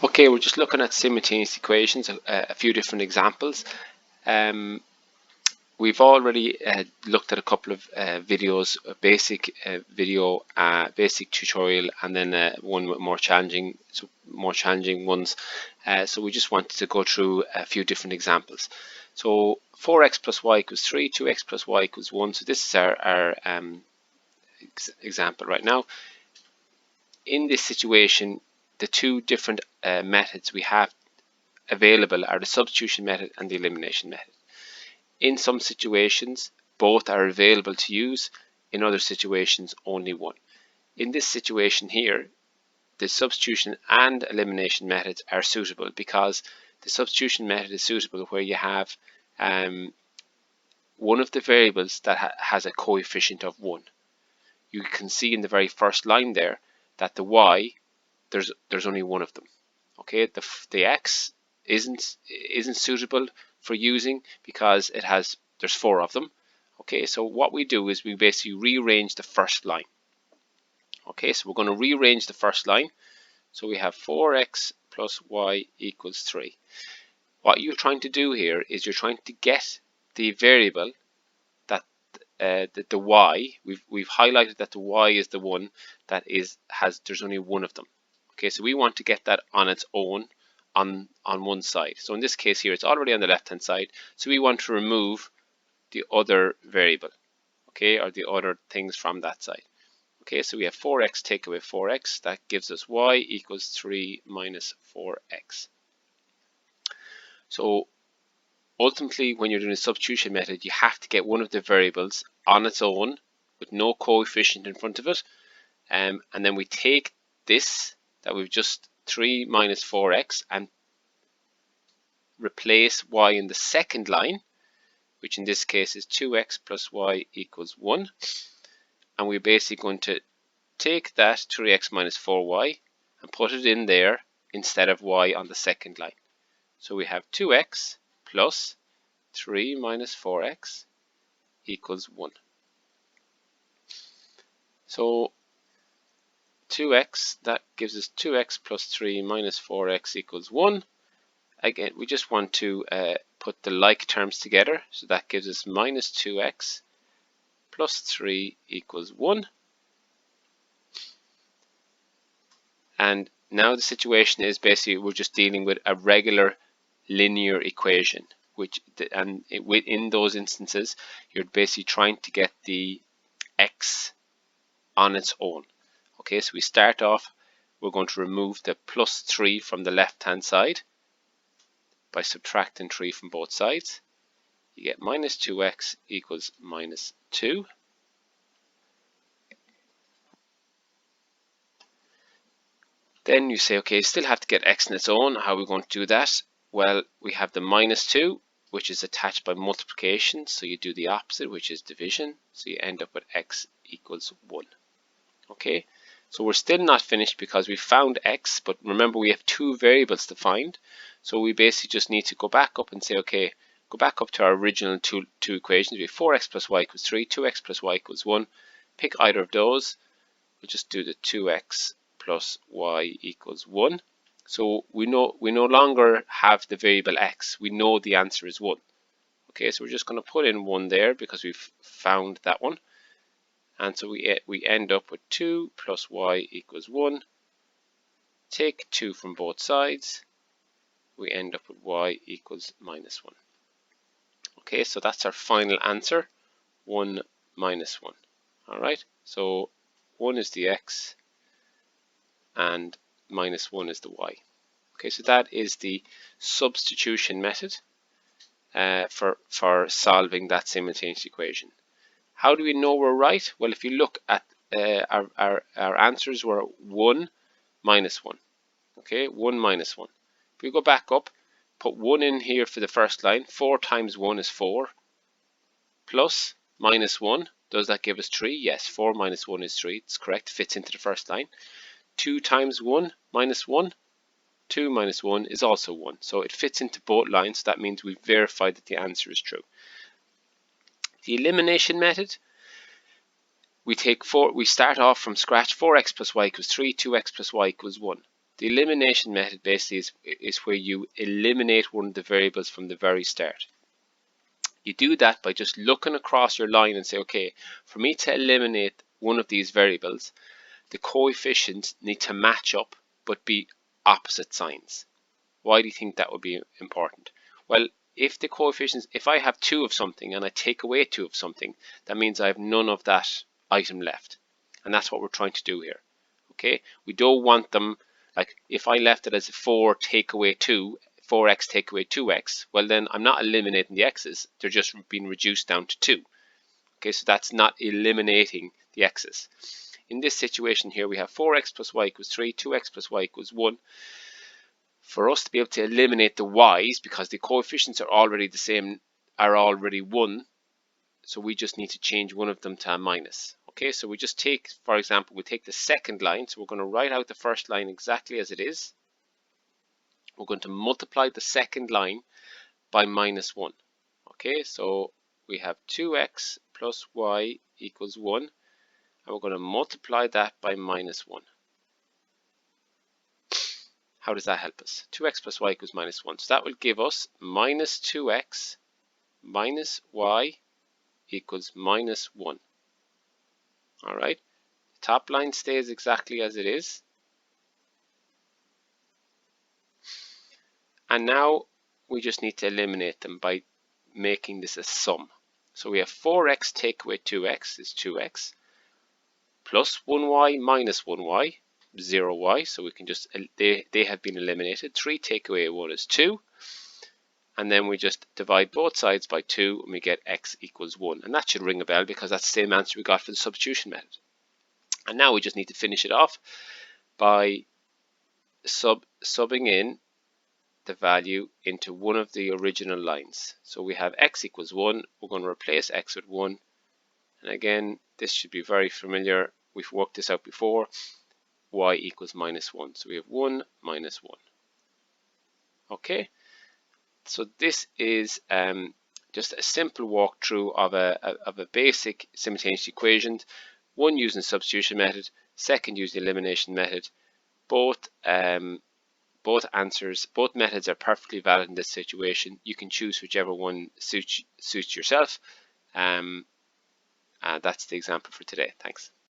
Okay, we're just looking at simultaneous equations, a few different examples. We've already looked at a couple of videos, a basic video, basic tutorial, and then one with more challenging ones. So we just wanted to go through a few different examples. So 4x plus y equals 3, 2x plus y equals 1. So this is our example right now. In this situation, the two different methods we have available are the substitution method and the elimination method. In some situations, both are available to use. In other situations, only one. In this situation here, the substitution and elimination methods are suitable because the substitution method is suitable where you have one of the variables that has a coefficient of 1. You can see in the very first line there that the y, there's only one of them. Okay, the x isn't suitable for using because there's 4 of them. Okay, so what we do is we basically rearrange the first line. Okay, so we're going to rearrange the first line. So we have 4x plus y equals 3. What you're trying to do here is you're trying to get the variable that the y, we've highlighted that the y is the one that there's only one of them. Okay, so we want to get that on its own on one side. So in this case here, it's already on the left hand side, so we want to remove the other variable, okay, or the other things from that side. Okay, so we have 4x, take away 4x, that gives us y equals 3 minus 4x. So ultimately, when you're doing a substitution method, you have to get one of the variables on its own with no coefficient in front of it, and then we take this that we've just 3 minus 4x and replace y in the second line, which in this case is 2x plus y equals 1. And we're basically going to take that 3x minus 4y and put it in there instead of y on the second line. So we have 2x plus 3 minus 4x equals 1. So 2x, that gives us 2x plus 3 minus 4x equals 1. Again, we just want to put the like terms together, so that gives us minus 2x plus 3 equals 1. And now the situation is basically we're just dealing with a regular linear equation, in those instances you're basically trying to get the x on its own. Okay, so we start off, we're going to remove the plus 3 from the left hand side by subtracting 3 from both sides. You get minus 2x equals minus 2. Then you say, okay, you still have to get x on its own. How are we going to do that? Well, we have the minus 2, which is attached by multiplication, so you do the opposite, which is division, so you end up with x equals 1. Okay, so we're still not finished because we found x, but remember we have two variables to find, so we basically just need to go back up and say, okay, go back up to our original two equations. We have 4x plus y equals 3, 2x plus y equals 1. Pick either of those. We'll just do the 2x plus y equals 1. So we no longer have the variable x. We know the answer is 1. Okay, so we're just going to put in 1 there because we've found that one. And so we end up with 2 plus y equals 1. Take 2 from both sides. We end up with y equals minus 1. Okay, so that's our final answer, 1 minus 1. All right, so 1 is the x and minus 1 is the y. Okay, so that is the substitution method for solving that simultaneous equation. How do we know we're right? Well, if you look at our answers were 1 minus 1. Okay, 1 minus 1. If we go back up, put 1 in here for the first line. 4 times 1 is 4. Plus minus 1. Does that give us 3? Yes, 4 minus 1 is 3. It's correct. Fits into the first line. 2 times 1 minus 1. 2 minus 1 is also 1. So it fits into both lines. That means we've verified that the answer is true. The elimination method, we start off from scratch. 4x plus y equals 3, 2x plus y equals 1. The elimination method basically is where you eliminate one of the variables from the very start. You do that by just looking across your line and say, okay, for me to eliminate one of these variables, the coefficients need to match up but be opposite signs. Why do you think that would be important? Well, if the coefficients, if I have 2 of something and I take away 2 of something, that means I have none of that item left. And that's what we're trying to do here. Okay, we don't want them, like if I left it as 4 take away 2, 4x take away 2x, well then I'm not eliminating the x's, they're just being reduced down to 2. Okay, so that's not eliminating the x's. In this situation here, we have 4x plus y equals 3, 2x plus y equals 1. For us to be able to eliminate the y's, because the coefficients are already the same, are already 1, so we just need to change one of them to a minus. Okay, so we just take, for example, we take the second line, so we're going to write out the first line exactly as it is. We're going to multiply the second line by minus 1. Okay, so we have 2x plus y equals 1, and we're going to multiply that by minus 1. How does that help us? 2x plus y equals minus 1. So that will give us minus 2x minus y equals minus 1. All right, the top line stays exactly as it is. And now we just need to eliminate them by making this a sum. So we have 4x take away 2x is 2x, plus 1y minus 1y, 0y, so we can just, they have been eliminated. 3 take away 1 is 2, and then we just divide both sides by 2 and we get x equals 1. And that should ring a bell because that's the same answer we got for the substitution method. And now we just need to finish it off by subbing in the value into one of the original lines. So we have x equals 1, we're going to replace x with 1, and again this should be very familiar, we've worked this out before, y equals minus 1, so we have 1 minus 1. Okay, so this is just a simple walkthrough of a basic simultaneous equation, one using substitution method, second using the elimination method. Both methods are perfectly valid in this situation. You can choose whichever one suits yourself. That's the example for today. Thanks.